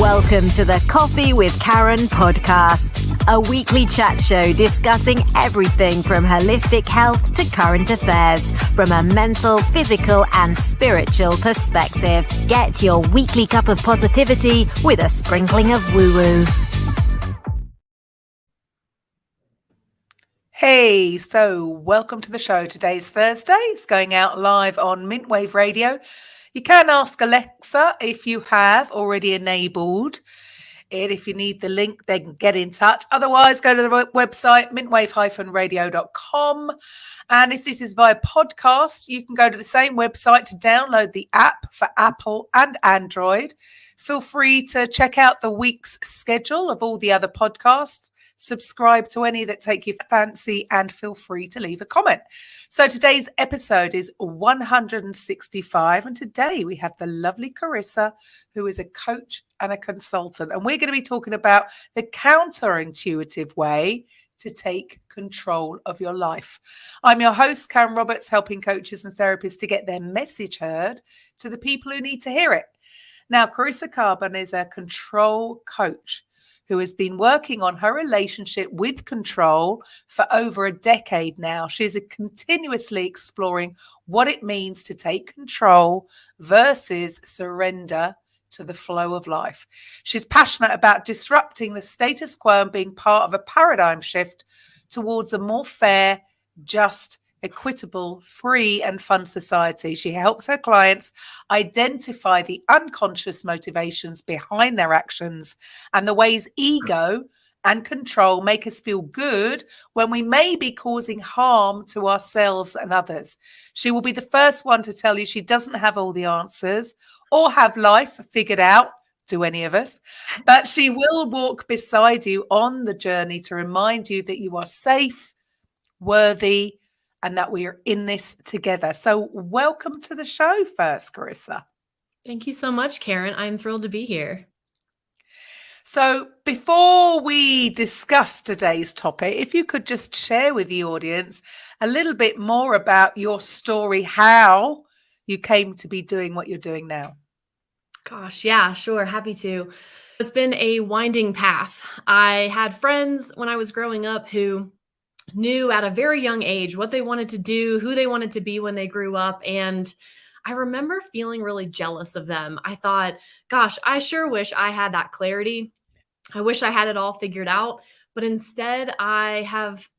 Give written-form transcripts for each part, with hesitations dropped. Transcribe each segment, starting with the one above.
Welcome to the Coffee with Karen podcast, a weekly chat show discussing everything from holistic health to current affairs from a mental, physical, and spiritual perspective. Get your weekly cup of positivity with a sprinkling of woo-woo. Hey, so welcome to the show. Today's Thursday. It's going out live on Mintwave Radio. You can ask Alexa if you have already enabled it. If you need the link, then get in touch. Otherwise, go to the website, mintwave-radio.com. And if this is via podcast, you can go to the same website to download the app for Apple and Android. Feel free to check out the week's schedule of all the other podcasts. Subscribe to any that take your fancy and feel free to leave a comment. So today's episode is 165. And today we have the lovely Carissa, who is a coach and a consultant. And we're going to be talking about the counterintuitive way to take control of your life. I'm your host, Karen Roberts, helping coaches and therapists to get their message heard to the people who need to hear it. Now, Carissa Karban is a control coach who has been working on her relationship with control for over a decade now. She's continuously exploring what it means to take control versus surrender to the flow of life. She's passionate about disrupting the status quo and being part of a paradigm shift towards a more fair, just, equitable, free and fun society. She helps her clients identify the unconscious motivations behind their actions and the ways ego and control make us feel good when we may be causing harm to ourselves and others. She will be the first one to tell you she doesn't have all the answers or have life figured out. Do any of us? But she will walk beside you on the journey to remind you that you are safe, worthy, and that we are in this together. So welcome to the show first, Carissa. Thank you so much, Karen. I'm thrilled to be here. So before we discuss today's topic, if you could just share with the audience a little bit more about your story, how you came to be doing what you're doing now. Gosh, yeah, sure. Happy to. It's been a winding path. I had friends when I was growing up who knew at a very young age what they wanted to do, who they wanted to be when they grew up. And I remember feeling really jealous of them. I thought, gosh, I sure wish I had that clarity. I wish I had it all figured out. But instead, I've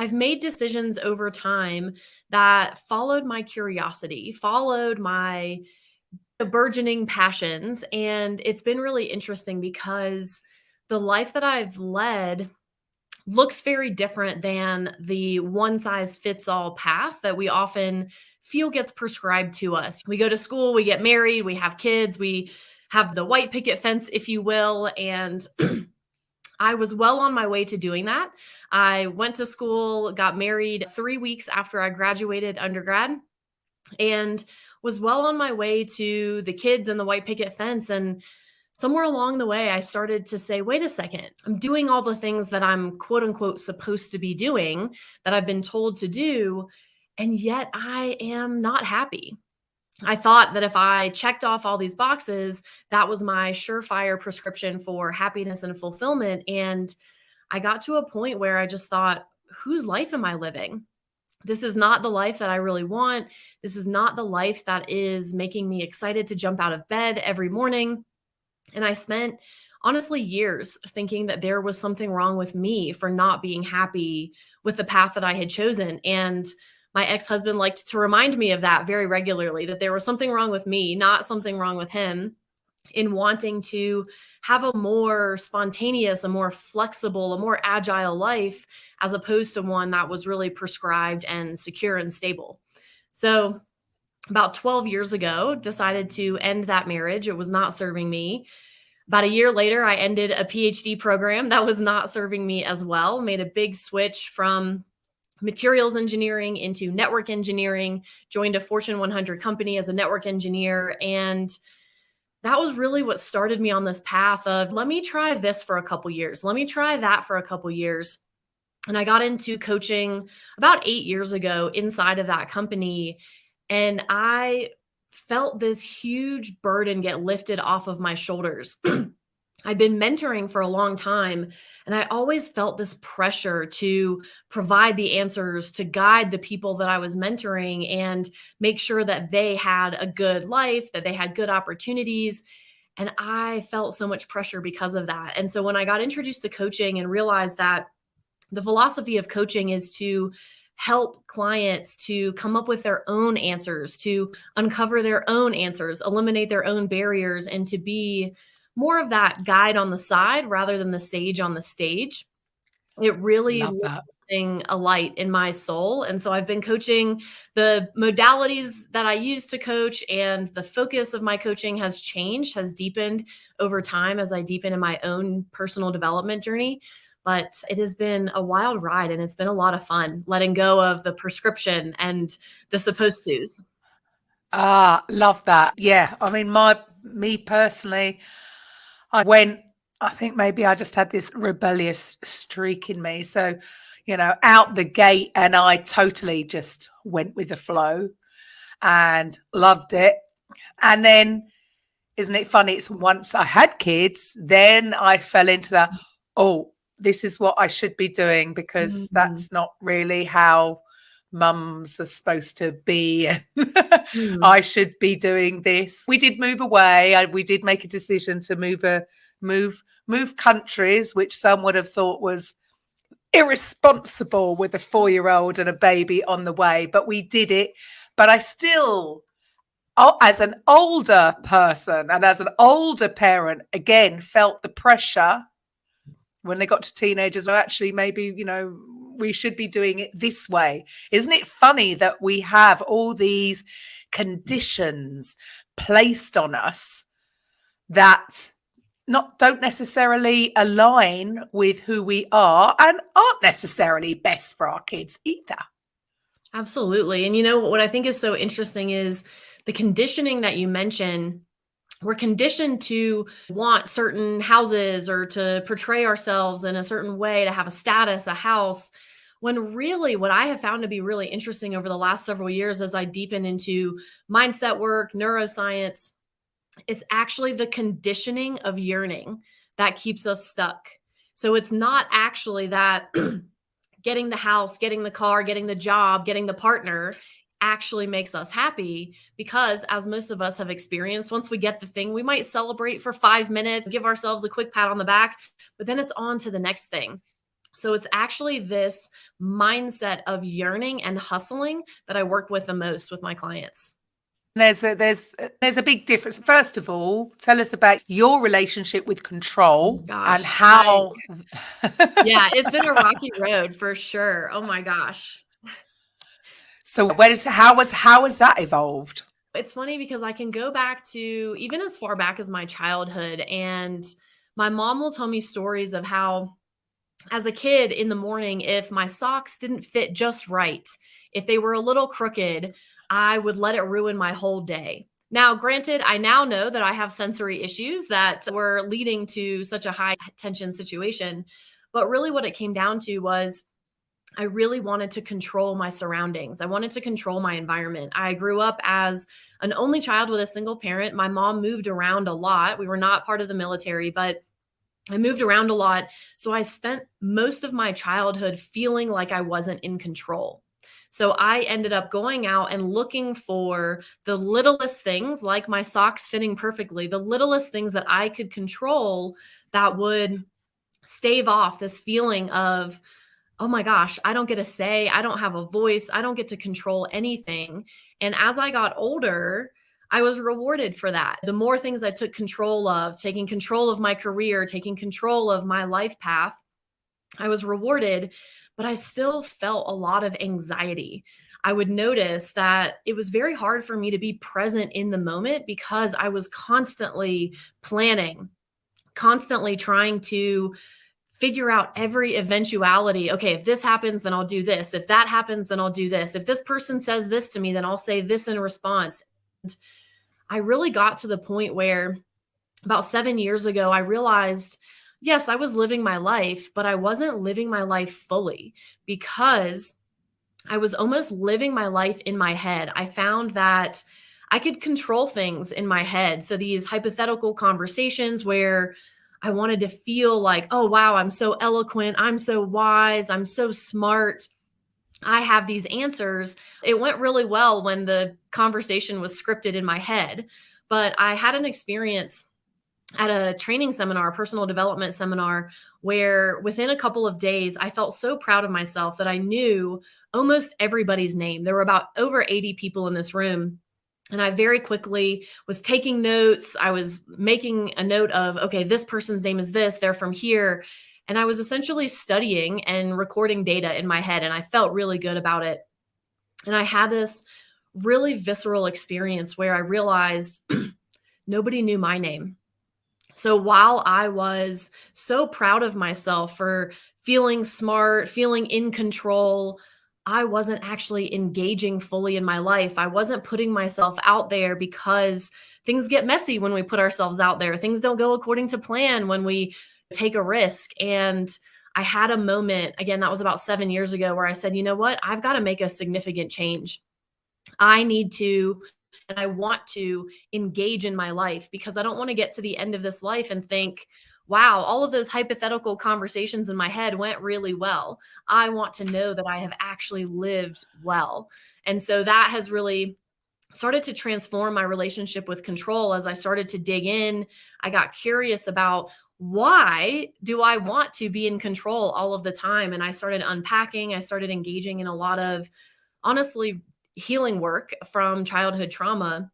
made decisions over time that followed my curiosity, followed my burgeoning passions. And it's been really interesting because the life that I've led looks very different than the one size fits all path that we often feel gets prescribed to us. We go to school, we get married, we have kids, we have the white picket fence, if you will. And I was well on my way to doing that. I went to school, got married 3 weeks after I graduated undergrad, and was well on my way to the kids and the white picket fence. And somewhere along the way, I started to say, wait a second, I'm doing all the things that I'm quote unquote supposed to be doing, that I've been told to do, and yet I am not happy. I thought that if I checked off all these boxes, that was my surefire prescription for happiness and fulfillment. And I got to a point where I just thought, whose life am I living? This is not the life that I really want. This is not the life that is making me excited to jump out of bed every morning. And I spent, honestly, years thinking that there was something wrong with me for not being happy with the path that I had chosen. And my ex-husband liked to remind me of that very regularly, that there was something wrong with me, not something wrong with him, in wanting to have a more spontaneous, a more flexible, a more agile life, as opposed to one that was really prescribed and secure and stable. So about 12 years ago, decided to end that marriage. It was not serving me. About a year later, I ended a PhD program that was not serving me as well, made a big switch from materials engineering into network engineering, joined a Fortune 100 company as a network engineer. And that was really what started me on this path of, let me try this for a couple years. Let me try that for a couple years. And I got into coaching about 8 years ago inside of that company. And I felt this huge burden get lifted off of my shoulders. I'd been mentoring for a long time, and I always felt this pressure to provide the answers, to guide the people that I was mentoring and make sure that they had a good life, that they had good opportunities. And I felt so much pressure because of that. And so when I got introduced to coaching and realized that the philosophy of coaching is to help clients to come up with their own answers, to uncover their own answers, eliminate their own barriers, and to be more of that guide on the side rather than the sage on the stage, it really Love lit that. a light in my soul. And so I've been coaching. The modalities that I use to coach and the focus of my coaching has changed, has deepened over time as I deepen in my own personal development journey. But it has been a wild ride, and it's been a lot of fun letting go of the prescription and the supposed tos. Love that. Yeah. I mean, me personally, I think maybe I just had this rebellious streak in me. So, out the gate, and I totally just went with the flow and loved it. And then, isn't it funny? It's once I had kids, then I fell into this is what I should be doing, because that's not really how mums are supposed to be. I should be doing this. We did move away. We did make a decision to move countries, which some would have thought was irresponsible with a 4-year-old and a baby on the way, but we did it. But I still, as an older person and as an older parent, again, felt the pressure when they got to teenagers. Well, actually, maybe, we should be doing it this way. Isn't it funny that we have all these conditions placed on us that don't necessarily align with who we are and aren't necessarily best for our kids either? Absolutely. And what I think is so interesting is the conditioning that you mentioned. We're conditioned to want certain houses or to portray ourselves in a certain way, to have a status, a house, when really what I have found to be really interesting over the last several years as I deepen into mindset work, neuroscience, it's actually the conditioning of yearning that keeps us stuck. So it's not actually that getting the house, getting the car, getting the job, getting the partner actually makes us happy, because as most of us have experienced, once we get the thing, we might celebrate for 5 minutes, give ourselves a quick pat on the back, but then it's on to the next thing. So it's actually this mindset of yearning and hustling that I work with the most with my clients. There's a big difference. First of all, tell us about your relationship with control and how. Yeah, it's been a rocky road for sure. Oh my gosh. So how has that evolved? It's funny because I can go back to even as far back as my childhood, and my mom will tell me stories of how, as a kid in the morning, if my socks didn't fit just right, if they were a little crooked, I would let it ruin my whole day. Now, granted, I now know that I have sensory issues that were leading to such a high tension situation, but really what it came down to was I really wanted to control my surroundings. I wanted to control my environment. I grew up as an only child with a single parent. My mom moved around a lot. We were not part of the military, but I moved around a lot. So I spent most of my childhood feeling like I wasn't in control. So I ended up going out and looking for the littlest things, like my socks fitting perfectly, the littlest things that I could control that would stave off this feeling of, oh my gosh, I don't get a say. I don't have a voice. I don't get to control anything. And as I got older, I was rewarded for that. The more things I took control of, taking control of my career, taking control of my life path, I was rewarded, but I still felt a lot of anxiety. I would notice that it was very hard for me to be present in the moment because I was constantly planning, constantly trying to figure out every eventuality. Okay, if this happens, then I'll do this. If that happens, then I'll do this. If this person says this to me, then I'll say this in response. And I really got to the point where about 7 years ago, I realized, yes, I was living my life, but I wasn't living my life fully because I was almost living my life in my head. I found that I could control things in my head. So these hypothetical conversations where I wanted to feel like, oh, wow, I'm so eloquent. I'm so wise. I'm so smart. I have these answers. It went really well when the conversation was scripted in my head. But I had an experience at a training seminar, a personal development seminar, where within a couple of days, I felt so proud of myself that I knew almost everybody's name. There were about over 80 people in this room. And I very quickly was taking notes. I was making a note of, okay, this person's name is this, they're from here. And I was essentially studying and recording data in my head. And I felt really good about it. And I had this really visceral experience where I realized nobody knew my name. So while I was so proud of myself for feeling smart, feeling in control, I wasn't actually engaging fully in my life. I wasn't putting myself out there because things get messy when we put ourselves out there. Things don't go according to plan when we take a risk. And I had a moment, again, that was about 7 years ago, where I said, you know what? I've got to make a significant change. I need to, and I want to engage in my life, because I don't want to get to the end of this life and think, wow, all of those hypothetical conversations in my head went really well. I want to know that I have actually lived well. And so that has really started to transform my relationship with control. As I started to dig in, I got curious about, why do I want to be in control all of the time? And I started unpacking. I started engaging in a lot of, honestly, healing work from childhood trauma.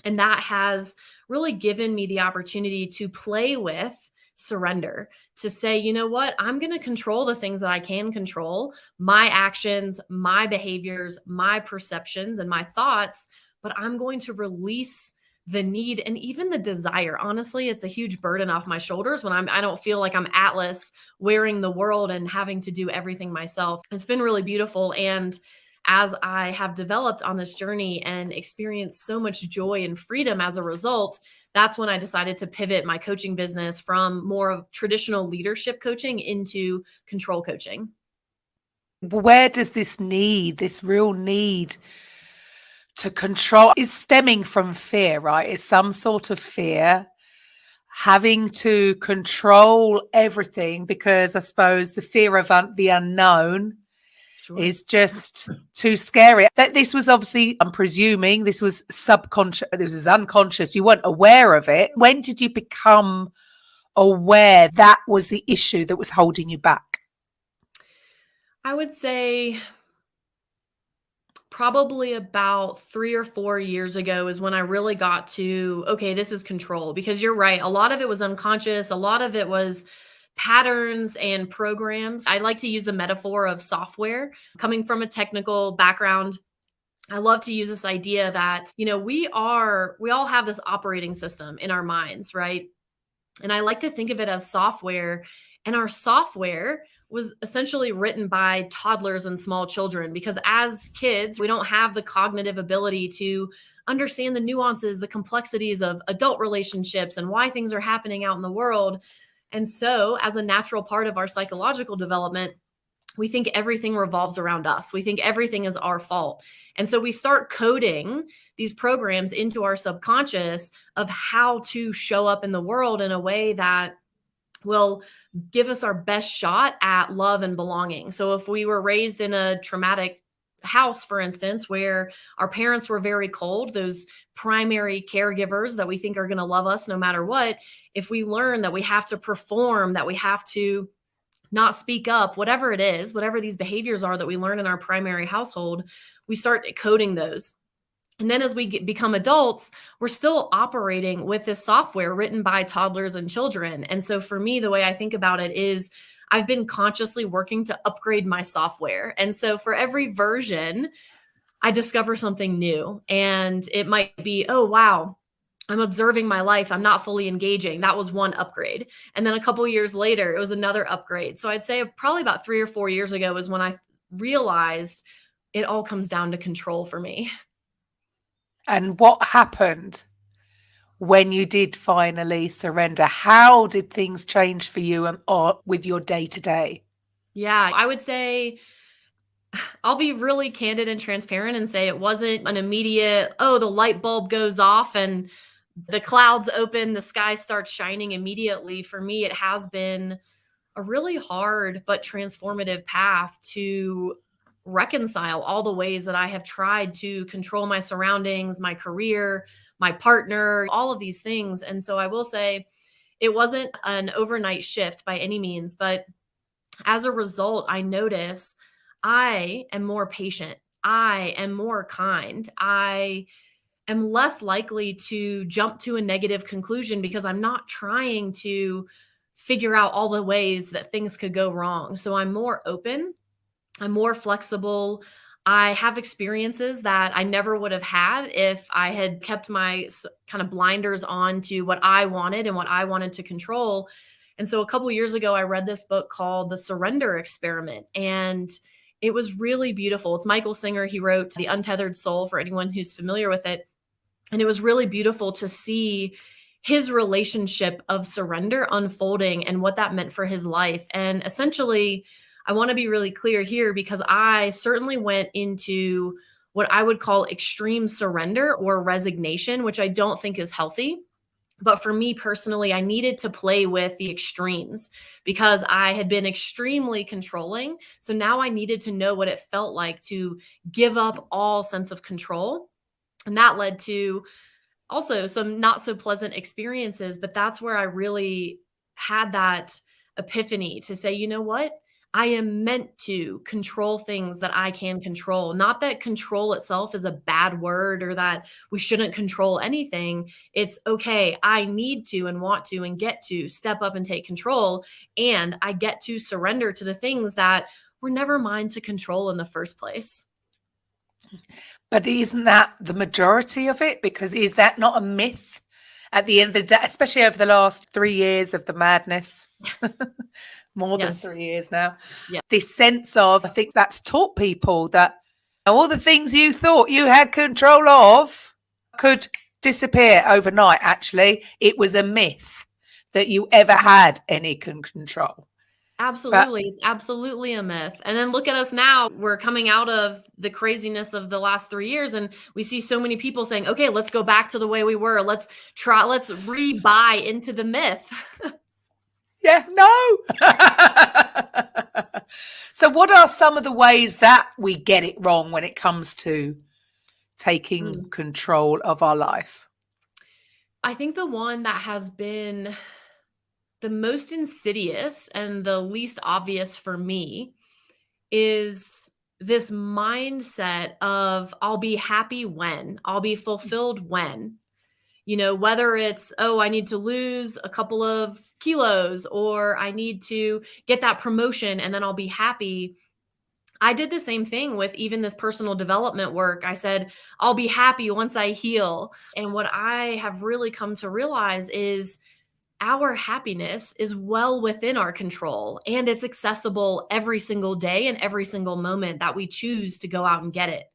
And that has really given me the opportunity to play with surrender, to say, you know what, I'm going to control the things that I can control, my actions, my behaviors, my perceptions, and my thoughts, but I'm going to release the need and even the desire. Honestly, it's a huge burden off my shoulders when I don't feel like I'm Atlas wearing the world and having to do everything myself. It's been really beautiful. And as I have developed on this journey and experienced so much joy and freedom as a result, that's when I decided to pivot my coaching business from more of traditional leadership coaching into control coaching. Where does this real need to control, is stemming from fear, right? It's some sort of fear, having to control everything, because I suppose the fear of the unknown is just too scary. That this was obviously, I'm presuming this was subconscious, this was unconscious, you weren't aware of it. When did you become aware that was the issue that was holding you back? I would say probably about 3 or 4 years ago is when I really got to, okay, this is control. Because you're right, a lot of it was unconscious, a lot of it was patterns and programs. I like to use the metaphor of software. Coming from a technical background, I love to use this idea that, we all have this operating system in our minds, right? And I like to think of it as software. And our software was essentially written by toddlers and small children, because as kids, we don't have the cognitive ability to understand the nuances, the complexities of adult relationships and why things are happening out in the world. And so, as a natural part of our psychological development, we think everything revolves around us. We think everything is our fault. And so we start coding these programs into our subconscious of how to show up in the world in a way that will give us our best shot at love and belonging. So if we were raised in a traumatic house, for instance, where our parents were very cold, those primary caregivers that we think are going to love us no matter what, if we learn that we have to perform, that we have to not speak up, whatever it is, whatever these behaviors are that we learn in our primary household, we start coding those. And then as we become adults, we're still operating with this software written by toddlers and children. And so for me, the way I think about it is I've been consciously working to upgrade my software. And so for every version, I discover something new. And it might be, oh, wow, I'm observing my life, I'm not fully engaging. That was one upgrade. And then a couple of years later, it was another upgrade. So I'd say probably about 3 or 4 years ago is when I realized it all comes down to control for me. And what happened when you did finally surrender? How did things change for you and with your day to day? Yeah, I would say I'll be really candid and transparent and say it wasn't an immediate, oh, the light bulb goes off and the clouds open, the sky starts shining immediately. For me, it has been a really hard but transformative path to reconcile all the ways that I have tried to control my surroundings, my career, my partner, all of these things. And so I will say it wasn't an overnight shift by any means, but as a result, I notice I am more patient. I am more kind. I am less likely to jump to a negative conclusion because I'm not trying to figure out all the ways that things could go wrong. So I'm more open, I'm more flexible. I have experiences that I never would have had if I had kept my kind of blinders on to what I wanted and what I wanted to control. And so a couple of years ago, I read this book called The Surrender Experiment, and it was really beautiful. It's Michael Singer. He wrote The Untethered Soul, for anyone who's familiar with it. And it was really beautiful to see his relationship of surrender unfolding and what that meant for his life. And essentially, I want to be really clear here because I certainly went into what I would call extreme surrender or resignation, which I don't think is healthy. But for me personally, I needed to play with the extremes because I had been extremely controlling. So now I needed to know what it felt like to give up all sense of control. And that led to also some not so pleasant experiences, but that's where I really had that epiphany to say, you know what? I am meant to control things that I can control. Not that control itself is a bad word or that we shouldn't control anything. It's okay. I need to and want to and get to step up and take control. And I get to surrender to the things that were never mine to control in the first place. But isn't that the majority of it? Because is that not a myth at the end of the day, especially over the last 3 years of the madness? More than 3 years now. Yeah. This sense of, I think that's taught people that all the things you thought you had control of could disappear overnight. Actually, it was a myth that you ever had any control. Absolutely. It's absolutely a myth. And then look at us now. We're coming out of the craziness of the last 3 years. And we see so many people saying, okay, let's go back to the way we were. Let's re-buy into the myth. Yeah, no. So what are some of the ways that we get it wrong when it comes to taking control of our life? I think the one that has been the most insidious and the least obvious for me is this mindset of I'll be happy when, I'll be fulfilled when. You know, whether it's, oh, I need to lose a couple of kilos or I need to get that promotion and then I'll be happy. I did the same thing with even this personal development work. I said, I'll be happy once I heal. And what I have really come to realize is our happiness is well within our control and it's accessible every single day and every single moment that we choose to go out and get it.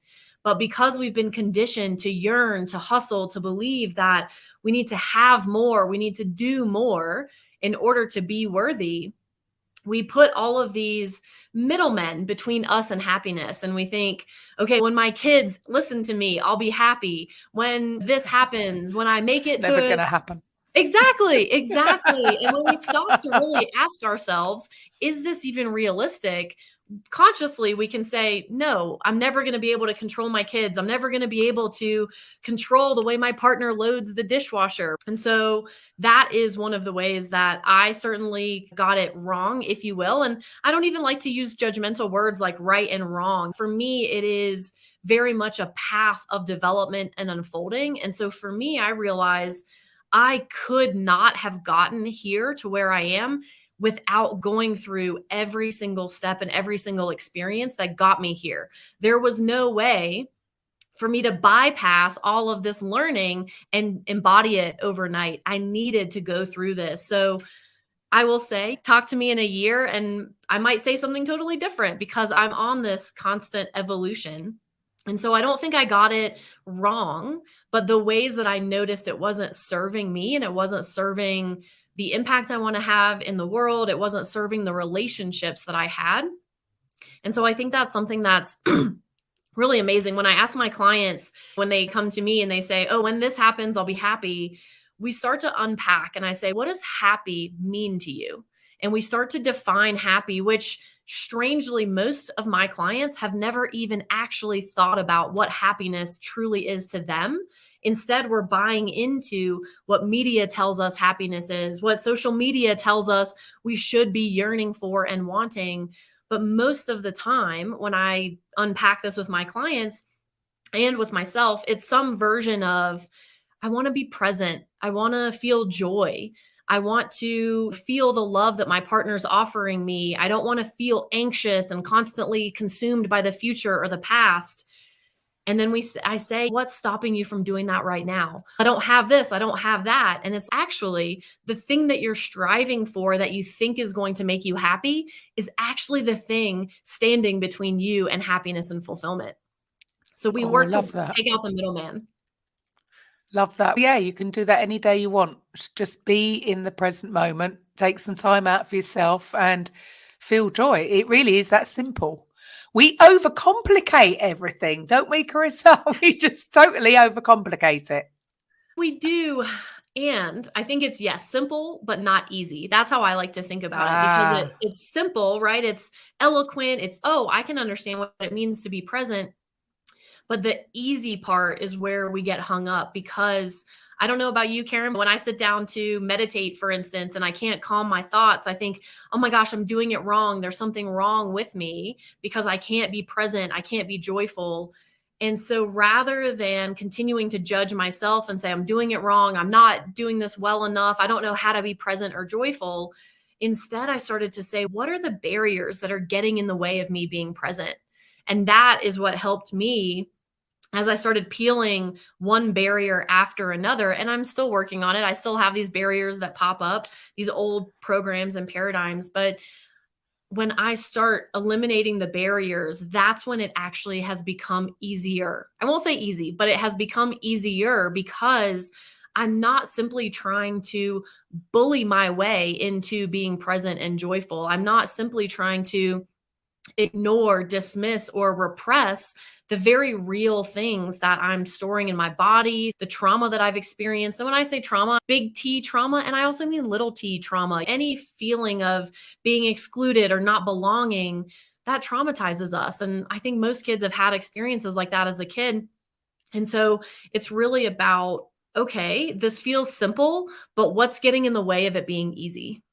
But because we've been conditioned to yearn, to hustle, to believe that we need to have more, we need to do more in order to be worthy, we put all of these middlemen between us and happiness. And we think, okay, when my kids listen to me, I'll be happy. When this happens, when I make it it's never going to happen. Exactly. And when we stop to really ask ourselves, is this even realistic? Consciously, we can say, no, I'm never going to be able to control my kids. I'm never going to be able to control the way my partner loads the dishwasher. And so that is one of the ways that I certainly got it wrong, if you will. And I don't even like to use judgmental words like right and wrong. For me, it is very much a path of development and unfolding. And so for me, I realize I could not have gotten here to where I am without going through every single step and every single experience that got me here. There was no way for me to bypass all of this learning and embody it overnight. I needed to go through this. So I will say, talk to me in a year and I might say something totally different because I'm on this constant evolution. And so I don't think I got it wrong, but the ways that I noticed it wasn't serving me and it wasn't serving the impact I want to have in the world, it wasn't serving the relationships that I had. And so I think that's something that's really amazing. When I ask my clients, when they come to me and they say, oh, when this happens, I'll be happy, we start to unpack and I say, what does happy mean to you? And we start to define happy, which strangely, most of my clients have never even actually thought about what happiness truly is to them. Instead, we're buying into what media tells us happiness is, what social media tells us we should be yearning for and wanting. But most of the time, when I unpack this with my clients and with myself, it's some version of, I want to be present. I want to feel joy. I want to feel the love that my partner's offering me. I don't want to feel anxious and constantly consumed by the future or the past. And then I say, what's stopping you from doing that right now? I don't have this. I don't have that. And it's actually the thing that you're striving for that you think is going to make you happy is actually the thing standing between you and happiness and fulfillment. So we work to take out the middleman. Love that. Yeah, you can do that any day you want. Just be in the present moment, take some time out for yourself and feel joy. It really is that simple. We overcomplicate everything, don't we, Carissa? We just totally overcomplicate it. We do. And I think it's, yes, simple, but not easy. That's how I like to think about it, because it's simple, right? It's eloquent. It's, oh, I can understand what it means to be present. But the easy part is where we get hung up, because I don't know about you, Karen, when I sit down to meditate, for instance, and I can't calm my thoughts, I think, oh my gosh, I'm doing it wrong. There's something wrong with me because I can't be present. I can't be joyful. And so rather than continuing to judge myself and say, I'm doing it wrong, I'm not doing this well enough, I don't know how to be present or joyful, instead, I started to say, what are the barriers that are getting in the way of me being present? And that is what helped me as I started peeling one barrier after another. And I'm still working on it. I still have these barriers that pop up, these old programs and paradigms. But when I start eliminating the barriers, that's when it actually has become easier. I won't say easy, but it has become easier because I'm not simply trying to bully my way into being present and joyful. I'm not simply trying to ignore, dismiss, or repress the very real things that I'm storing in my body, the trauma that I've experienced. And when I say trauma, big T trauma, and I also mean little t trauma, any feeling of being excluded or not belonging, that traumatizes us. And I think most kids have had experiences like that as a kid. And so it's really about, okay, this feels simple, but what's getting in the way of it being easy?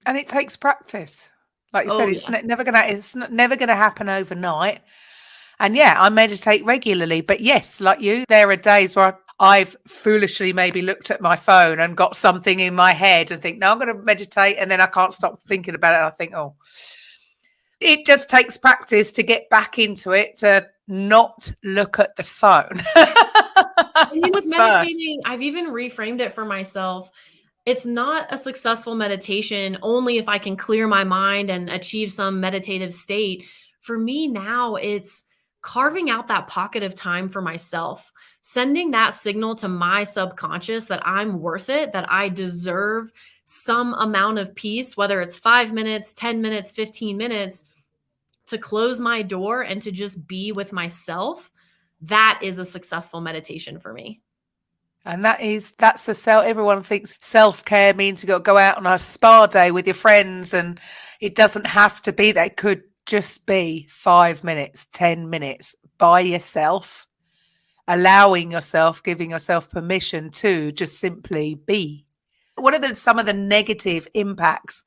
And it takes practice. Like you said, yes. It's never gonna happen overnight. And yeah, I meditate regularly, but yes, like you, there are days where I've foolishly maybe looked at my phone and got something in my head and think, no, I'm going to meditate, and then I can't stop thinking about it. I think, oh, it just takes practice to get back into it, to not look at the phone. With meditating, I've even reframed it for myself. It's not a successful meditation only if I can clear my mind and achieve some meditative state. For me now, it's carving out that pocket of time for myself, sending that signal to my subconscious that I'm worth it, that I deserve some amount of peace, whether it's 5 minutes, 10 minutes, 15 minutes, to close my door and to just be with myself. That is a successful meditation for me. And that's the self. Everyone thinks self-care means you got to go out on a spa day with your friends, and it doesn't have to be that. It could just be 5 minutes, 10 minutes by yourself, allowing yourself, giving yourself permission to just simply be. What are some of the negative impacts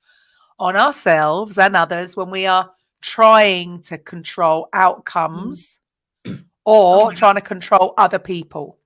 on ourselves and others when we are trying to control outcomes or trying to control other people?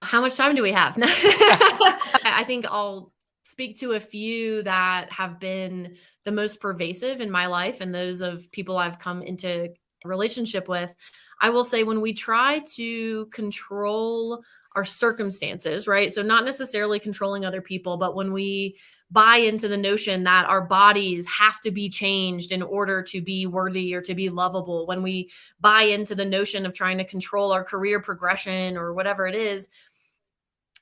How much time do we have? I think I'll speak to a few that have been the most pervasive in my life and those of people I've come into relationship with. I will say, when we try to control our circumstances, right? So not necessarily controlling other people, but when we buy into the notion that our bodies have to be changed in order to be worthy or to be lovable, when we buy into the notion of trying to control our career progression or whatever it is,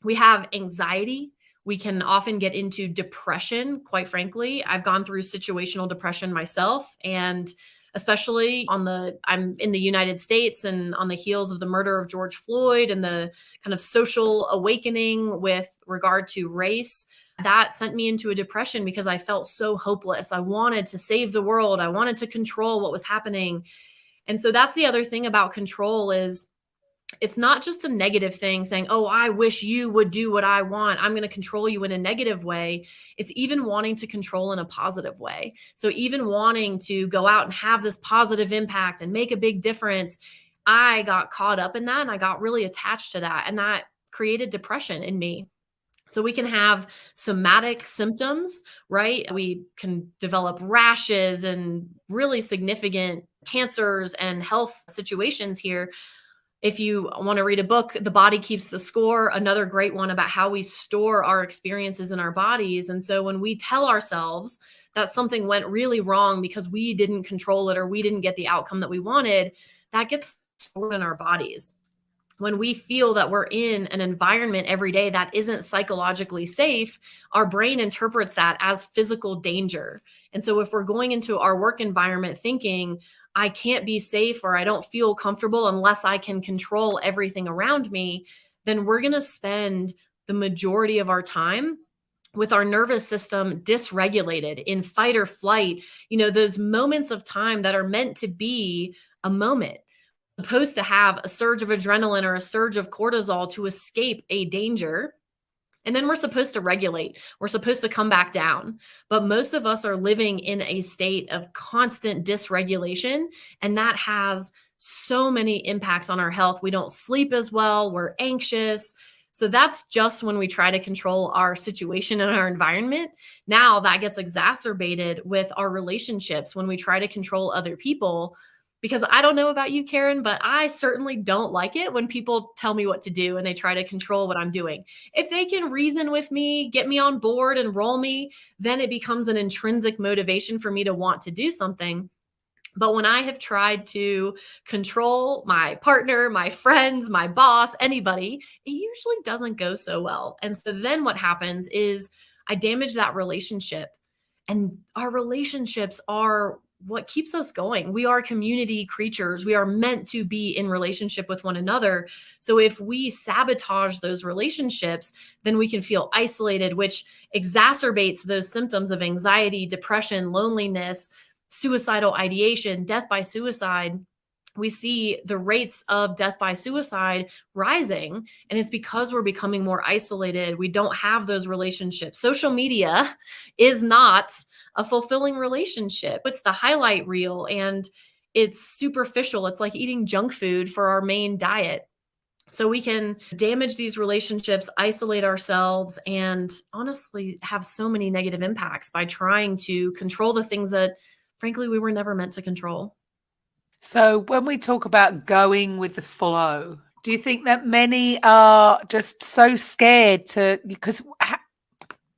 we have anxiety, We can often get into depression, quite frankly. I've gone through situational depression myself, and especially I'm in the United States and on the heels of the murder of George Floyd and the kind of social awakening with regard to race, that sent me into a depression because I felt so hopeless. I wanted to save the world. I wanted to control what was happening. And so that's the other thing about control is it's not just a negative thing saying, oh, I wish you would do what I want. I'm going to control you in a negative way. It's even wanting to control in a positive way. So even wanting to go out and have this positive impact and make a big difference, I got caught up in that and I got really attached to that. And that created depression in me. So we can have somatic symptoms, right? We can develop rashes and really significant cancers and health situations here. If you want to read a book, The Body Keeps the Score, another great one about how we store our experiences in our bodies. And so when we tell ourselves that something went really wrong because we didn't control it or we didn't get the outcome that we wanted, that gets stored in our bodies. When we feel that we're in an environment every day that isn't psychologically safe, our brain interprets that as physical danger. And so if we're going into our work environment thinking, I can't be safe or I don't feel comfortable unless I can control everything around me, then we're going to spend the majority of our time with our nervous system dysregulated in fight or flight, those moments of time that are meant to be a moment, supposed to have a surge of adrenaline or a surge of cortisol to escape a danger. And then we're supposed to regulate. We're supposed to come back down. But most of us are living in a state of constant dysregulation. And that has so many impacts on our health. We don't sleep as well. We're anxious. So that's just when we try to control our situation and our environment. Now that gets exacerbated with our relationships when we try to control other people. Because I don't know about you, Karen, but I certainly don't like it when people tell me what to do and they try to control what I'm doing. If they can reason with me, get me on board, enroll me, then it becomes an intrinsic motivation for me to want to do something. But when I have tried to control my partner, my friends, my boss, anybody, it usually doesn't go so well. And so then what happens is I damage that relationship. And our relationships are what keeps us going. We are community creatures. We are meant to be in relationship with one another. So if we sabotage those relationships, then we can feel isolated, which exacerbates those symptoms of anxiety, depression, loneliness, suicidal ideation, death by suicide. We see the rates of death by suicide rising, and it's because we're becoming more isolated. We don't have those relationships. Social media is not a fulfilling relationship. It's the highlight reel and it's superficial. It's like eating junk food for our main diet. So we can damage these relationships, isolate ourselves, and honestly have so many negative impacts by trying to control the things that, frankly, we were never meant to control. So when we talk about going with the flow, do you think that many are just so scared because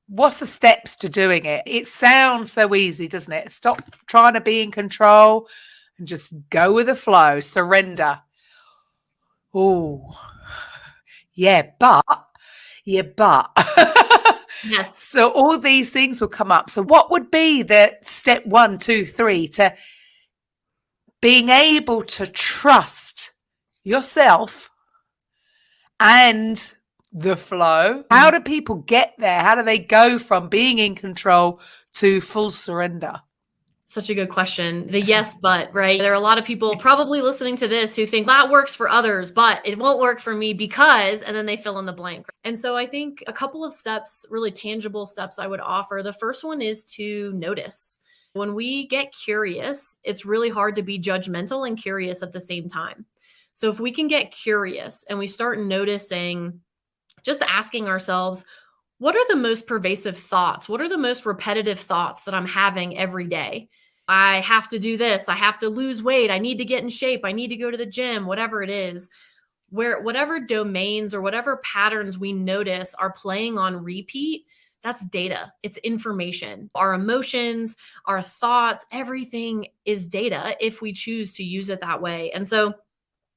what's the steps to doing it? It sounds so easy, doesn't it? Stop trying to be in control and just go with the flow, surrender. Oh, yeah, but. Yes. So all these things will come up. So what would be the step 1, 2, 3 to being able to trust yourself and the flow? How do people get there? How do they go from being in control to full surrender? Such a good question. The yes, but, right? There are a lot of people probably listening to this who think that works for others, but it won't work for me because, and then they fill in the blank. And so I think a couple of steps, really tangible steps I would offer. The first one is to notice. When we get curious, it's really hard to be judgmental and curious at the same time. So if we can get curious and we start noticing, just asking ourselves, what are the most pervasive thoughts? What are the most repetitive thoughts that I'm having every day? I have to do this. I have to lose weight. I need to get in shape. I need to go to the gym, whatever it is. Whatever domains or whatever patterns we notice are playing on repeat, that's data. It's information. Our emotions, our thoughts, everything is data if we choose to use it that way. And so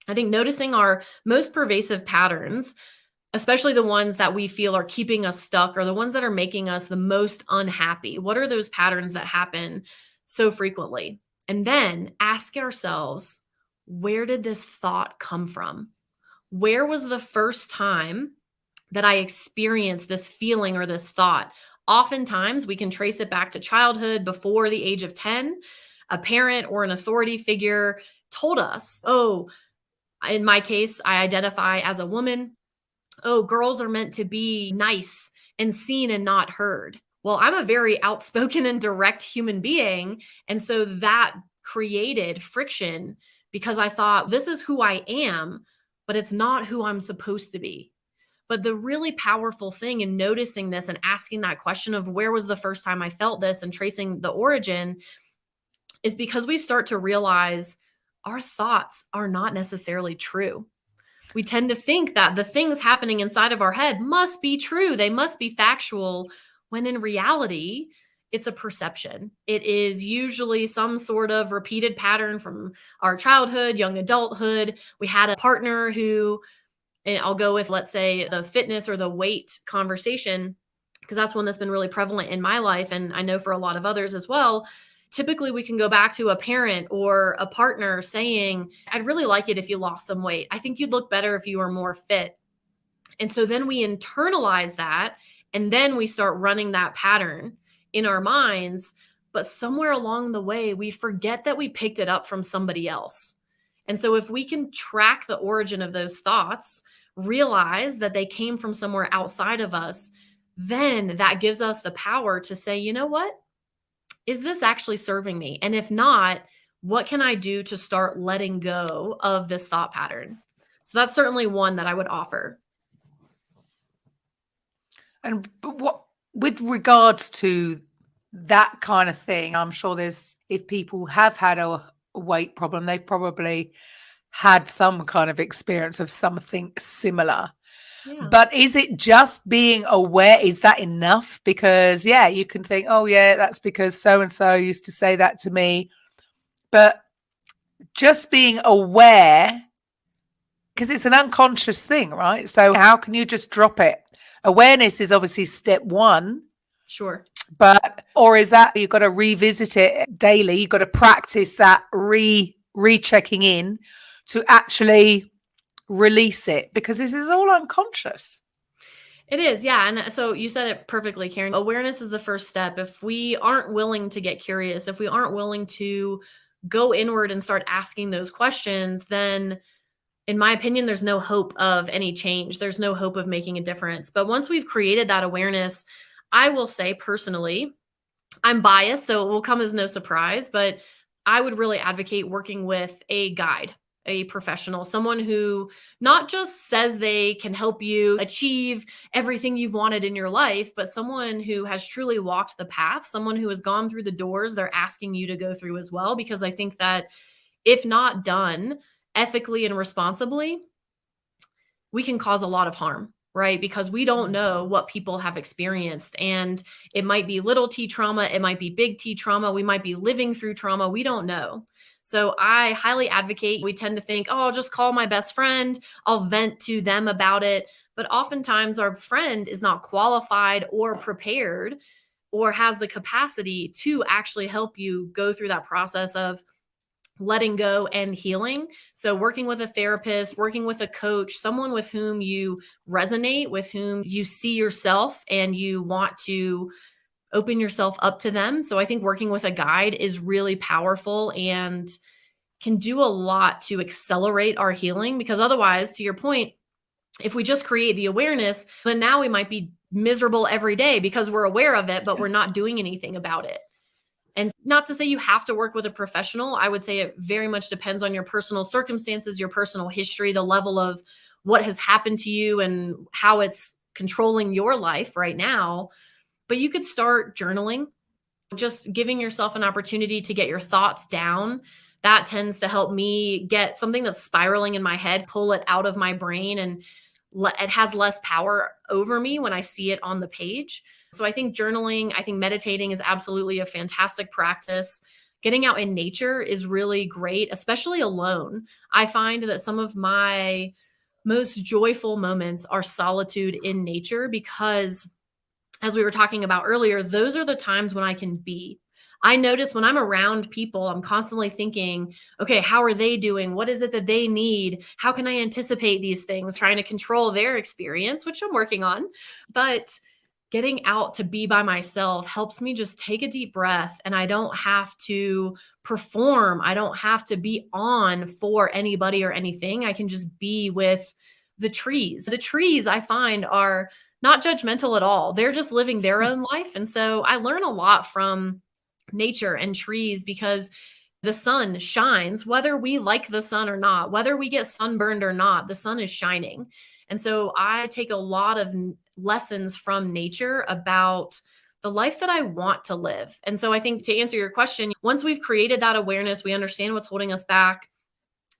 I think noticing our most pervasive patterns, especially the ones that we feel are keeping us stuck or the ones that are making us the most unhappy. What are those patterns that happen so frequently? And then ask ourselves, where did this thought come from? Where was the first time that I experienced this feeling or this thought? Oftentimes, we can trace it back to childhood before the age of 10. A parent or an authority figure told us, oh, in my case, I identify as a woman. Oh, girls are meant to be nice and seen and not heard. Well, I'm a very outspoken and direct human being. And so that created friction because I thought, this is who I am, but it's not who I'm supposed to be. But the really powerful thing in noticing this and asking that question of where was the first time I felt this and tracing the origin is because we start to realize our thoughts are not necessarily true. We tend to think that the things happening inside of our head must be true. They must be factual, when in reality, it's a perception. It is usually some sort of repeated pattern from our childhood, young adulthood. We had a partner who, and I'll go with, let's say, the fitness or the weight conversation, because that's one that's been really prevalent in my life. And I know for a lot of others as well. Typically, we can go back to a parent or a partner saying, I'd really like it if you lost some weight. I think you'd look better if you were more fit. And so then we internalize that, and then we start running that pattern in our minds. But somewhere along the way, we forget that we picked it up from somebody else. And so if we can track the origin of those thoughts, realize that they came from somewhere outside of us, then that gives us the power to say, you know what? Is this actually serving me? And if not, what can I do to start letting go of this thought pattern? So that's certainly one that I would offer. And what, with regards to that kind of thing, I'm sure if people have had a weight problem, they've probably had some kind of experience of something similar. Yeah. But is it just being aware? Is that enough? Because, you can think, oh, yeah, that's because so-and-so used to say that to me. But just being aware, because it's an unconscious thing, right? So how can you just drop it? Awareness is obviously step one. Sure. Or is that you've got to revisit it daily? You've got to practice that rechecking in to actually release it, because this is all unconscious. It is, yeah. And so you said it perfectly, Karen. Awareness is the first step. If we aren't willing to get curious, if we aren't willing to go inward and start asking those questions, then in my opinion, there's no hope of any change. There's no hope of making a difference. But once we've created that awareness, I will say personally, I'm biased, so it will come as no surprise, but I would really advocate working with a guide, a professional, someone who not just says they can help you achieve everything you've wanted in your life, but someone who has truly walked the path, someone who has gone through the doors they're asking you to go through as well. Because I think that if not done ethically and responsibly, we can cause a lot of harm, right? Because we don't know what people have experienced. And it might be little t trauma, it might be big T trauma, we might be living through trauma, we don't know. So I highly advocate. We tend to think, oh, I'll just call my best friend, I'll vent to them about it. But oftentimes our friend is not qualified or prepared or has the capacity to actually help you go through that process of letting go and healing. So working with a therapist, working with a coach, someone with whom you resonate, with whom you see yourself and you want to open yourself up to them. So I think working with a guide is really powerful and can do a lot to accelerate our healing, because otherwise, to your point, if we just create the awareness, then now we might be miserable every day because we're aware of it, but we're not doing anything about it. And not to say you have to work with a professional. I would say it very much depends on your personal circumstances, your personal history, the level of what has happened to you and how it's controlling your life right now. But you could start journaling, just giving yourself an opportunity to get your thoughts down. That tends to help me get something that's spiraling in my head, pull it out of my brain, and it has less power over me when I see it on the page. So I think journaling, I think meditating is absolutely a fantastic practice. Getting out in nature is really great, especially alone. I find that some of my most joyful moments are solitude in nature because, as we were talking about earlier, those are the times when I can be. I notice when I'm around people, I'm constantly thinking, okay, how are they doing? What is it that they need? How can I anticipate these things? Trying to control their experience, which I'm working on. But getting out to be by myself helps me just take a deep breath, and I don't have to perform. I don't have to be on for anybody or anything. I can just be with the trees. The trees I find are not judgmental at all. They're just living their own life. And so I learn a lot from nature and trees because the sun shines, whether we like the sun or not, whether we get sunburned or not, the sun is shining. And so I take a lot of lessons from nature about the life that I want to live. And so I think, to answer your question, once we've created that awareness, we understand what's holding us back,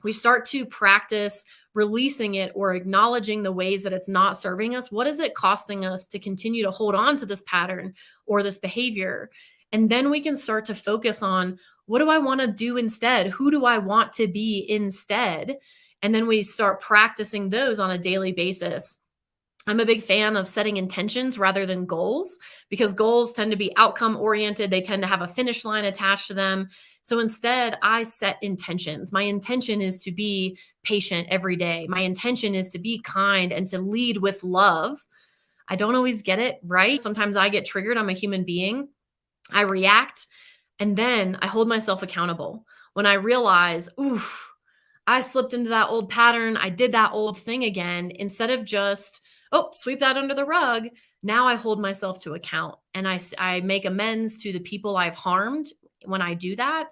we start to practice releasing it or acknowledging the ways that it's not serving us. What is it costing us to continue to hold on to this pattern or this behavior? And then we can start to focus on, what do I want to do instead? Who do I want to be instead? And then we start practicing those on a daily basis. I'm a big fan of setting intentions rather than goals, because goals tend to be outcome oriented. They tend to have a finish line attached to them. So instead, I set intentions. My intention is to be patient every day. My intention is to be kind and to lead with love. I don't always get it right. Sometimes I get triggered. I'm a human being. I react, and then I hold myself accountable. When I realize, oof, I slipped into that old pattern, I did that old thing again, instead of just, oh, sweep that under the rug, now I hold myself to account, and I make amends to the people I've harmed when I do that.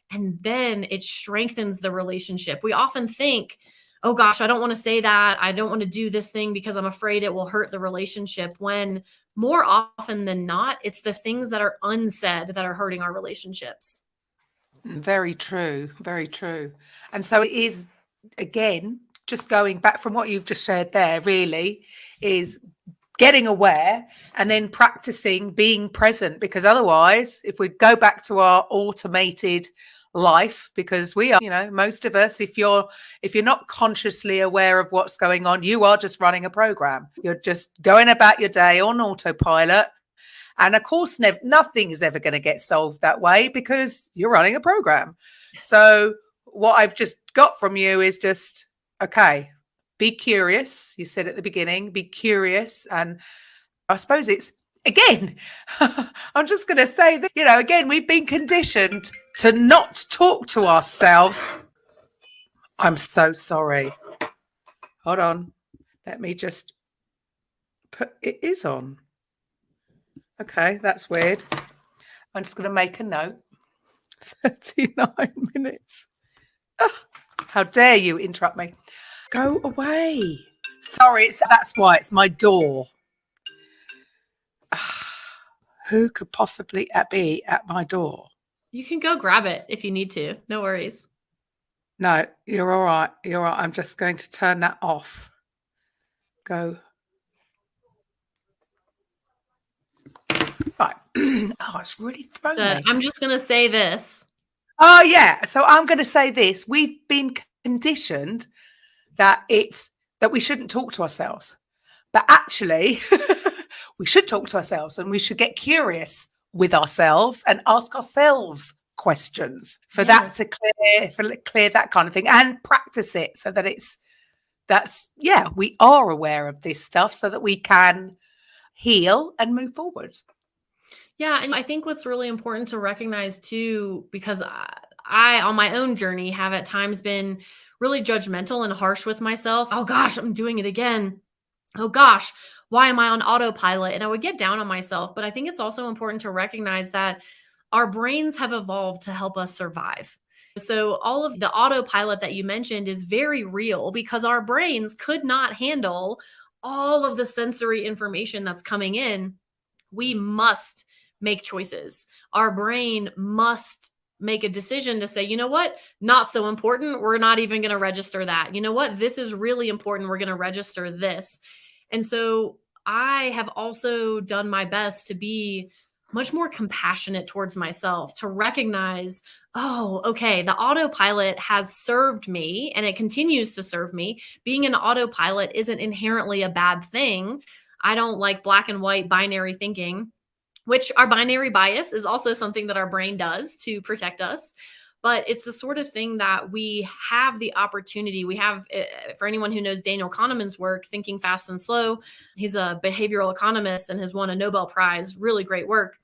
And then it strengthens the relationship. We often think, oh gosh, I don't want to say that. I don't want to do this thing because I'm afraid it will hurt the relationship, when more often than not, it's the things that are unsaid that are hurting our relationships. Very true. Very true. And so it is, again, just going back from what you've just shared there, really, is getting aware and then practicing being present. Because otherwise, if we go back to our automated life, because we are, most of us, if you're not consciously aware of what's going on, you are just running a program. You're just going about your day on autopilot. And of course, nothing is ever going to get solved that way, because you're running a program. So what I've just got from you is just, okay, be curious. You said at the beginning, be curious. And I suppose it's, again, I'm just going to say that, again, we've been conditioned to not talk to ourselves. I'm so sorry. Hold on. Let me just put it is on. Okay, that's weird. I'm just going to make a note. 39 minutes. Oh, how dare you interrupt me? Go away. Sorry, that's why it's my door. Who could possibly be at my door? You can go grab it if you need to. No worries. No, you're all right. You're all right. I'm just going to turn that off. Go. Right. Oh, it's really thrown me. I'm just going to say this. Oh, yeah. So I'm going to say this. We've been conditioned that we shouldn't talk to ourselves. But actually, we should talk to ourselves, and we should get curious with ourselves and ask ourselves questions for that to clear that kind of thing, and practice it so that we are aware of this stuff so that we can heal and move forward. Yeah. And I think what's really important to recognize too, because I on my own journey have at times been really judgmental and harsh with myself. Oh gosh, I'm doing it again. Oh gosh, why am I on autopilot? And I would get down on myself. But I think it's also important to recognize that our brains have evolved to help us survive. So all of the autopilot that you mentioned is very real, because our brains could not handle all of the sensory information that's coming in. We must make choices. Our brain must make a decision to say, you know what, not so important. We're not even going to register that. You know what, this is really important. We're going to register this. And so I have also done my best to be much more compassionate towards myself, to recognize, oh, okay, the autopilot has served me and it continues to serve me. Being an autopilot isn't inherently a bad thing. I don't like black and white binary thinking, which our binary bias is also something that our brain does to protect us. But it's the sort of thing that we have the opportunity. We have, for anyone who knows Daniel Kahneman's work, Thinking Fast and Slow, he's a behavioral economist and has won a Nobel Prize, really great work.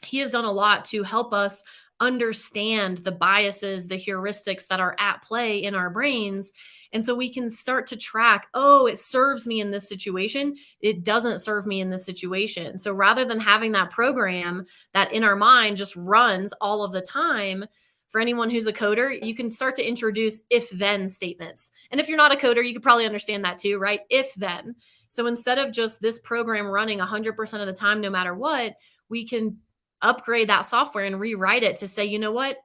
He has done a lot to help us understand the biases, the heuristics that are at play in our brains. And so we can start to track, oh, it serves me in this situation. It doesn't serve me in this situation. So rather than having that program that in our mind just runs all of the time, for anyone who's a coder, you can start to introduce if-then statements. And if you're not a coder, you could probably understand that too, right? If-then. So instead of just this program running 100% of the time, no matter what, we can upgrade that software and rewrite it to say, you know what,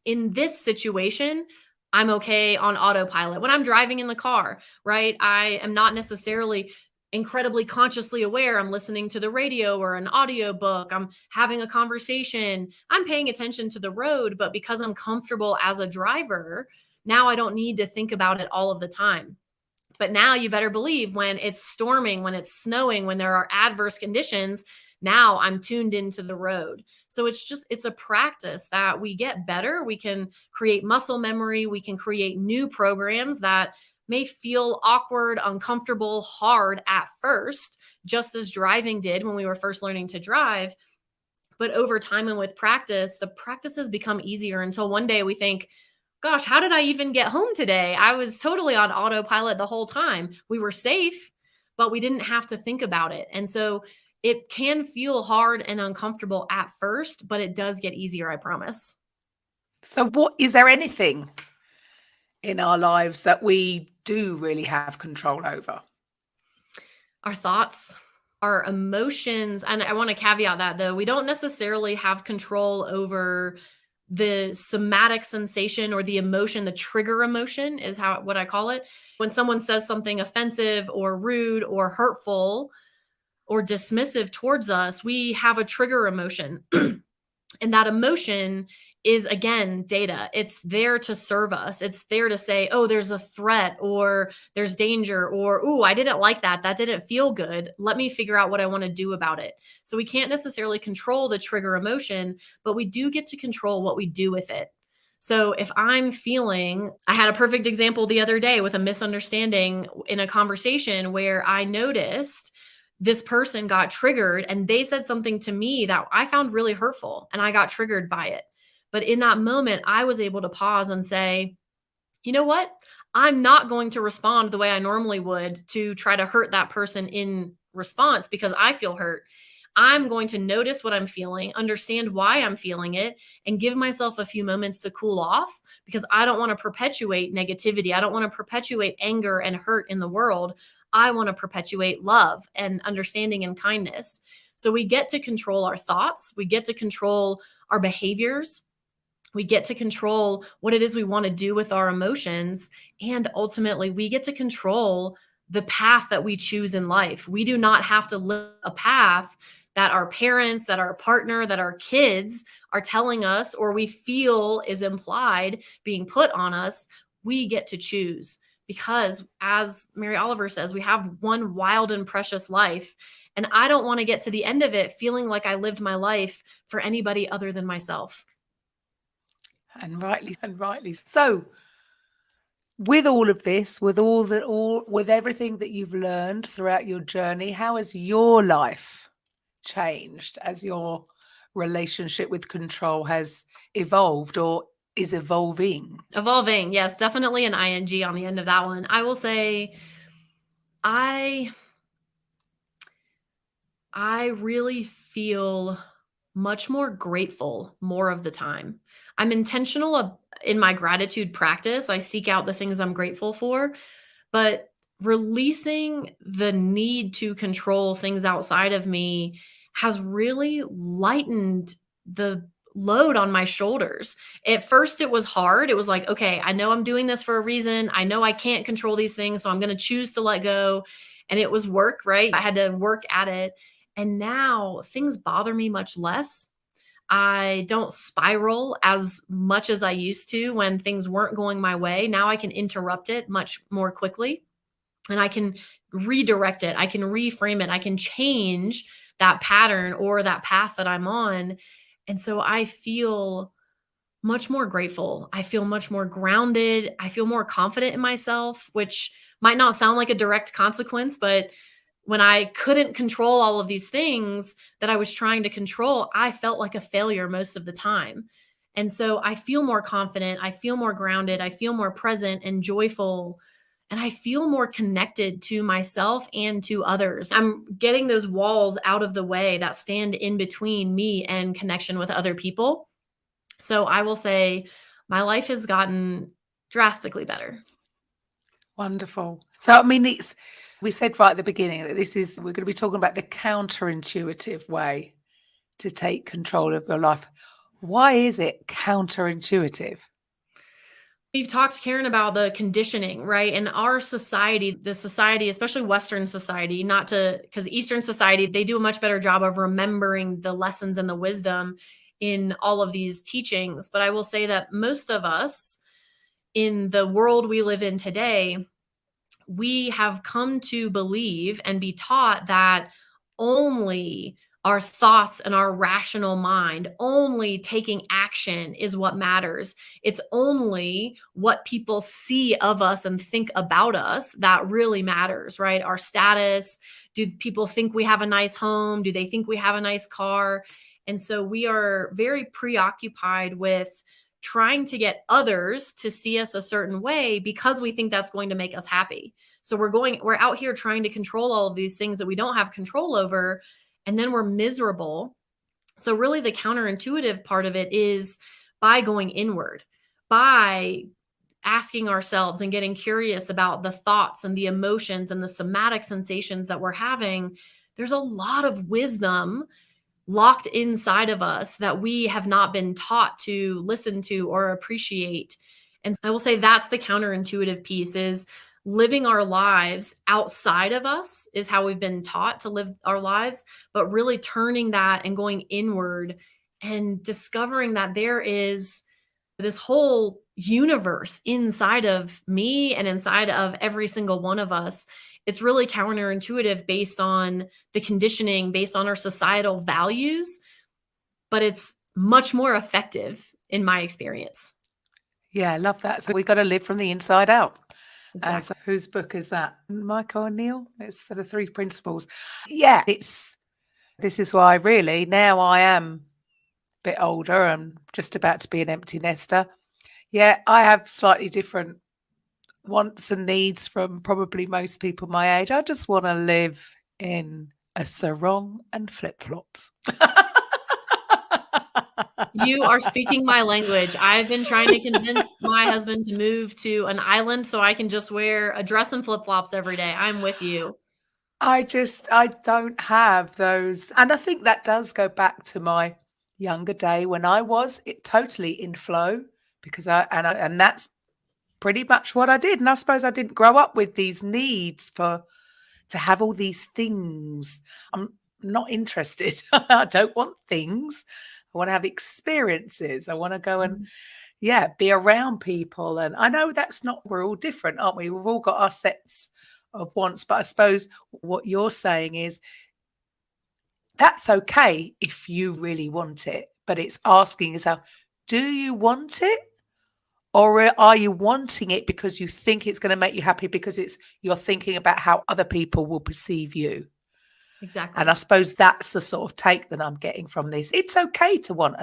in this situation, I'm okay on autopilot. When I'm driving in the car, right, I am not necessarily incredibly consciously aware. I'm listening to the radio or an audio book. I'm having a conversation. I'm paying attention to the road, but because I'm comfortable as a driver, now I don't need to think about it all of the time. But now you better believe when it's storming, when it's snowing, when there are adverse conditions, now I'm tuned into the road. So it's a practice that we get better. We can create muscle memory. We can create new programs that may feel awkward, uncomfortable, hard at first, just as driving did when we were first learning to drive. But over time and with practice, the practices become easier until one day we think, gosh, how did I even get home today? I was totally on autopilot the whole time. We were safe, but we didn't have to think about it. And so it can feel hard and uncomfortable at first, but it does get easier, I promise. So is there anything in our lives that we do really have control over? Our thoughts, our emotions. And I want to caveat that though, we don't necessarily have control over the somatic sensation or the emotion. The trigger emotion is what I call it. When someone says something offensive or rude or hurtful or dismissive towards us, we have a trigger emotion. And that emotion is, again, data. It's there to serve us. It's there to say, oh, there's a threat or there's danger or, ooh, I didn't like that. That didn't feel good. Let me figure out what I want to do about it. So we can't necessarily control the trigger emotion, but we do get to control what we do with it. So if I'm feeling, I had a perfect example the other day with a misunderstanding in a conversation where I noticed this person got triggered and they said something to me that I found really hurtful and I got triggered by it. But in that moment, I was able to pause and say, you know what? I'm not going to respond the way I normally would to try to hurt that person in response because I feel hurt. I'm going to notice what I'm feeling, understand why I'm feeling it, and give myself a few moments to cool off because I don't want to perpetuate negativity. I don't want to perpetuate anger and hurt in the world. I want to perpetuate love and understanding and kindness. So we get to control our thoughts. We get to control our behaviors. We get to control what it is we want to do with our emotions. And ultimately, we get to control the path that we choose in life. We do not have to live a path that our parents, that our partner, that our kids are telling us, or we feel is implied being put on us. We get to choose because, as Mary Oliver says, we have one wild and precious life. And I don't want to get to the end of it feeling like I lived my life for anybody other than myself. And rightly. So with all of this, with with everything that you've learned throughout your journey, how has your life changed as your relationship with control has evolved or is evolving? Evolving, yes, definitely an ing on the end of that one. I will say I really feel much more grateful more of the time. I'm intentional in my gratitude practice. I seek out the things I'm grateful for, but releasing the need to control things outside of me has really lightened the load on my shoulders. At first, it was hard. It was like, okay, I know I'm doing this for a reason. I know I can't control these things, so I'm going to choose to let go. And it was work, right? I had to work at it. And now things bother me much less. I don't spiral as much as I used to when things weren't going my way. Now I can interrupt it much more quickly, and I can redirect it. I can reframe it. I can change that pattern or that path that I'm on. And so I feel much more grateful. I feel much more grounded. I feel more confident in myself, which might not sound like a direct consequence, but when I couldn't control all of these things that I was trying to control, I felt like a failure most of the time. And so I feel more confident. I feel more grounded. I feel more present and joyful. And I feel more connected to myself and to others. I'm getting those walls out of the way that stand in between me and connection with other people. So I will say my life has gotten drastically better. Wonderful. So, I mean, we said right at the beginning that we're going to be talking about the counterintuitive way to take control of your life. Why is it counterintuitive? We've talked, Karen, about the conditioning, right? In our society, the society, especially Western society, because Eastern society, they do a much better job of remembering the lessons and the wisdom in all of these teachings. But I will say that most of us in the world we live in today, we have come to believe and be taught that only our thoughts and our rational mind, only taking action is what matters. It's only what people see of us and think about us that really matters, right? Our status. Do people think we have a nice home? Do they think we have a nice car? And so we are very preoccupied with trying to get others to see us a certain way because we think that's going to make us happy. So we're out here trying to control all of these things that we don't have control over, and then we're miserable. So really the counterintuitive part of it is by going inward, by asking ourselves and getting curious about the thoughts and the emotions and the somatic sensations that we're having. There's a lot of wisdom locked inside of us that we have not been taught to listen to or appreciate. And I will say that's the counterintuitive piece, is living our lives outside of us is how we've been taught to live our lives, but really turning that and going inward and discovering that there is this whole universe inside of me and inside of every single one of us. It's really counterintuitive based on the conditioning, based on our societal values, but it's much more effective in my experience. Yeah, I love that. So we got to live from the inside out. Exactly. So whose book is that? Michael O'Neill? It's the 3 Principles. Yeah, this is why really now I am a bit older and just about to be an empty nester. Yeah, I have slightly different wants and needs from probably most people my age. I just want to live in a sarong and flip-flops. You are speaking my language. I've been trying to convince my husband to move to an island so I can just wear a dress and flip-flops every day. I'm with you. I don't have those. And I think that does go back to my younger day when I was totally in flow, because and that's pretty much what I did. And I suppose I didn't grow up with these needs to have all these things. I'm not interested. I don't want things. I want to have experiences. I want to go and be around people. And I know we're all different, aren't we? We've all got our sets of wants, but I suppose what you're saying is that's okay if you really want it, but it's asking yourself, do you want it? Or are you wanting it because you think it's going to make you happy because you're thinking about how other people will perceive you? Exactly. And I suppose that's the sort of take that I'm getting from this. It's okay to want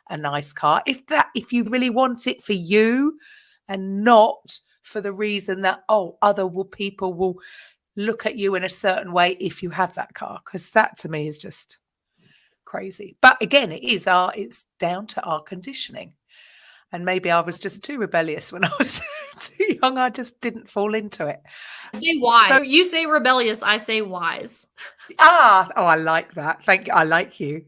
a nice car if you really want it for you and not for the reason that, other people will look at you in a certain way if you have that car, because that to me is just crazy. But again, it's down to our conditioning. And maybe I was just too rebellious when I was too young. I just didn't fall into it. Say wise. So you say rebellious, I say wise. I like that. Thank you. I like you.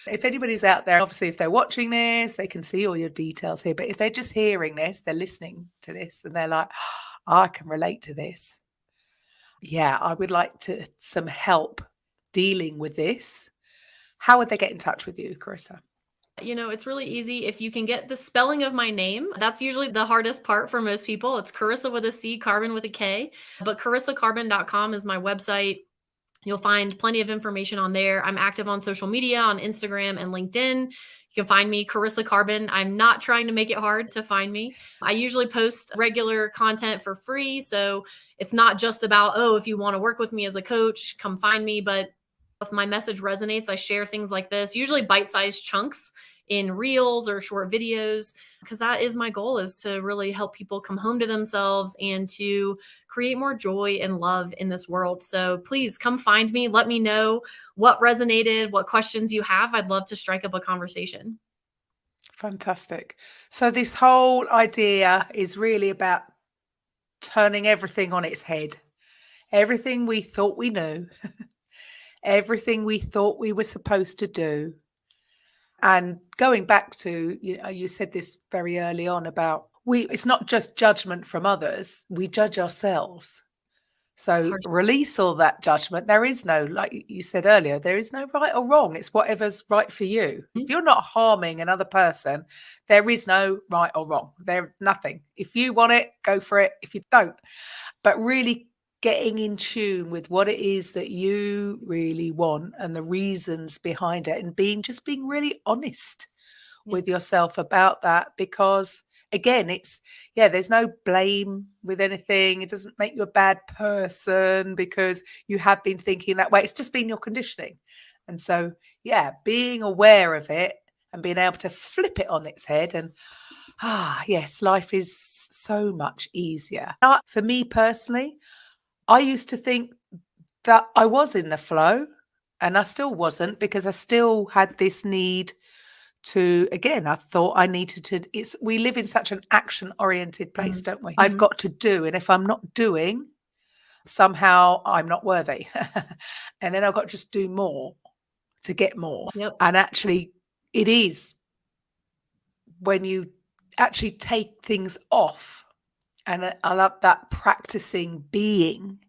If anybody's out there, obviously, if they're watching this, they can see all your details here. But if they're just hearing this, they're listening to this and they're like, I can relate to this. I would like some help dealing with this, how would they get in touch with you, Carissa? It's really easy. If you can get the spelling of my name, that's usually the hardest part for most people. It's Carissa with a C, Karban with a K. But CarissaKarban.com is my website. You'll find plenty of information on there. I'm active on social media, on Instagram and LinkedIn. You can find me, Carissa Karban. I'm not trying to make it hard to find me. I usually post regular content for free. So it's not just about, oh, if you want to work with me as a coach, come find me. But if my message resonates, I share things like this, usually bite-sized chunks in reels or short videos, because that is my goal, is to really help people come home to themselves and to create more joy and love in this world. So please come find me. Let me know what resonated, what questions you have. I'd love to strike up a conversation. Fantastic. So this whole idea is really about turning everything on its head. Everything we thought we knew, everything we thought we were supposed to do. And going back to, you said this very early on about it's not just judgment from others, we judge ourselves. So release all that judgment. There is no, like you said earlier, there is no right or wrong. It's whatever's right for you. If you're not harming another person, there is no right or wrong. There's nothing. If you want it, go for it. If you don't, but really getting in tune with what it is that you really want and the reasons behind it, and being really honest with yourself about that, because again, there's no blame with anything. It doesn't make you a bad person because you have been thinking that way. It's just been your conditioning. And so, being aware of it and being able to flip it on its head, and yes, life is so much easier. For me personally, I used to think that I was in the flow, and I still wasn't, because I still had this need to, again, I thought I needed to, we live in such an action-oriented place, don't we? I've got to do, and if I'm not doing, somehow I'm not worthy. And then I've got to just do more to get more. Yep. And actually, it is when you actually take things off. And I love that practicing being,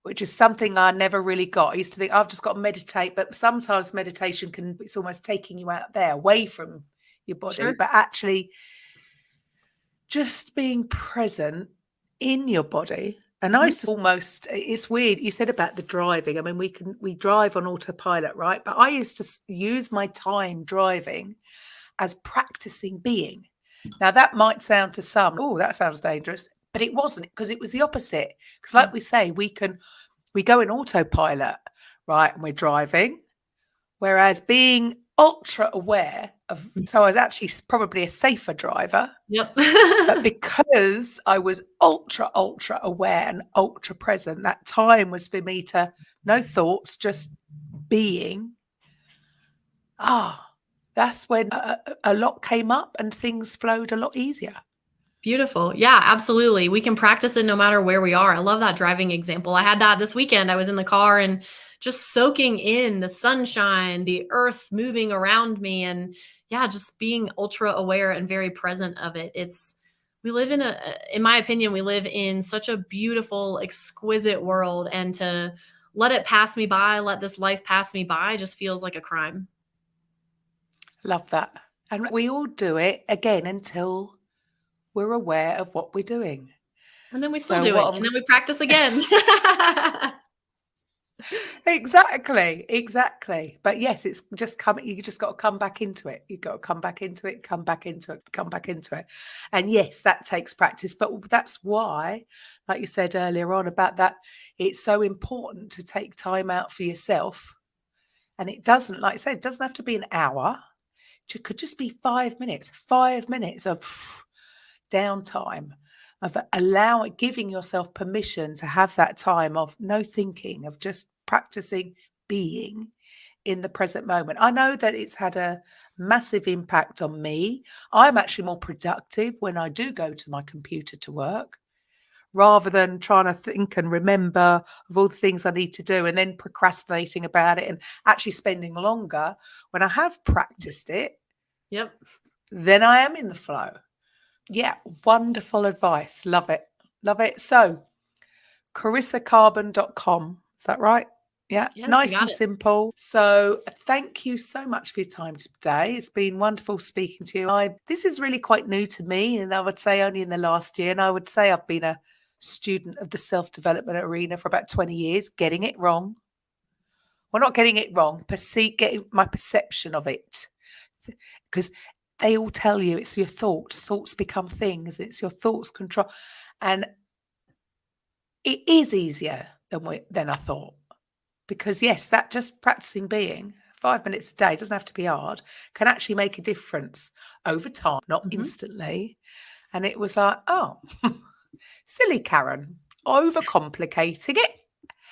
which is something I never really got. I used to think I've just got to meditate, but sometimes meditation it's almost taking you out there, away from your body. Sure. But actually just being present in your body. And I used to it's weird. You said about the driving. I mean, we drive on autopilot, right? But I used to use my time driving as practicing being. Now that might sound to some, that sounds dangerous. But it wasn't, because it was the opposite. Because like we say, we go in autopilot, right? And we're driving. Whereas being ultra aware of, so I was actually probably a safer driver. Yep. But because I was ultra aware and ultra present, that time was for me to, no thoughts, just being. That's when a lot came up and things flowed a lot easier. Beautiful. Yeah, absolutely. We can practice it no matter where we are. I love that driving example. I had that this weekend. I was in the car and just soaking in the sunshine, the earth moving around me, and just being ultra aware and very present of it. We live in my opinion, we live in such a beautiful, exquisite world, and to let it pass me by, let this life pass me by, just feels like a crime. Love that. And we all do it again until we're aware of what we're doing. And then we still do it. And then we practice again. Exactly. But yes, it's just you just got to come back into it. You've got to come back into it, come back into it. And yes, that takes practice. But that's why, like you said earlier on about that, it's so important to take time out for yourself. And it doesn't, like I said, it doesn't have to be an hour. It could just be 5 minutes of downtime, of giving yourself permission to have that time of no thinking, of just practicing being in the present moment. I know that it's had a massive impact on me. I'm actually more productive when I do go to my computer to work, rather than trying to think and remember of all the things I need to do and then procrastinating about it and actually spending longer. When I have practiced it, then I am in the flow. Yeah, wonderful advice. Love it. So, CarissaCarbon.com. Is that right? Yeah, Yes, you nice got and it. simple. So thank you so much for your time today. It's been wonderful speaking to you. This is really quite new to me, and I would say only in the last year. And I would say I've been a student of the self-development arena for about 20 years, getting it wrong. Well, not getting it wrong, getting my perception of it. Because they all tell you it's your thoughts. Thoughts become things. It's your thoughts control. And it is easier than I thought. Because yes, that just practicing being 5 minutes a day, doesn't have to be hard, can actually make a difference over time, not instantly. And it was like, oh, silly Karen, overcomplicating it.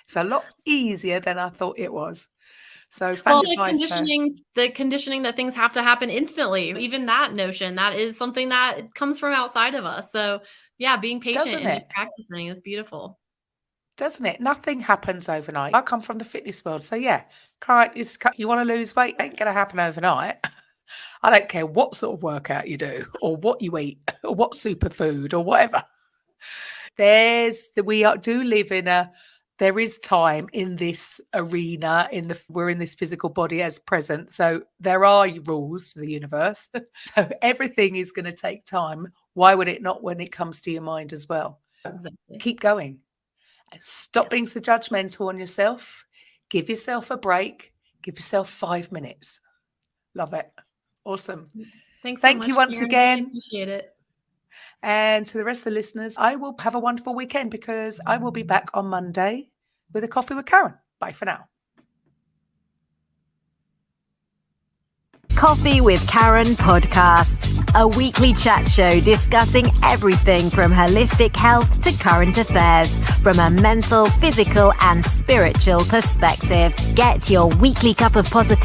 It's a lot easier than I thought it was. So the conditioning that things have to happen instantly, even that notion, that is something that comes from outside of us. So yeah, being patient and just practicing is beautiful. Doesn't it? Nothing happens overnight. I come from the fitness world. So yeah, you want to lose weight, ain't going to happen overnight. I don't care what sort of workout you do or what you eat or what superfood or whatever. There is time in this arena, we're in this physical body as present. So there are rules to the universe. So everything is going to take time. Why would it not when it comes to your mind as well? Exactly. Keep going. Stop being so judgmental on yourself. Give yourself a break. Give yourself 5 minutes. Love it. Awesome. Thank you once Karen. again. Really appreciate it. And to the rest of the listeners, I will have a wonderful weekend because I will be back on Monday with a coffee with Karen. Bye for now. Coffee with Karen podcast, a weekly chat show discussing everything from holistic health to current affairs from a mental, physical and spiritual perspective. Get your weekly cup of positivity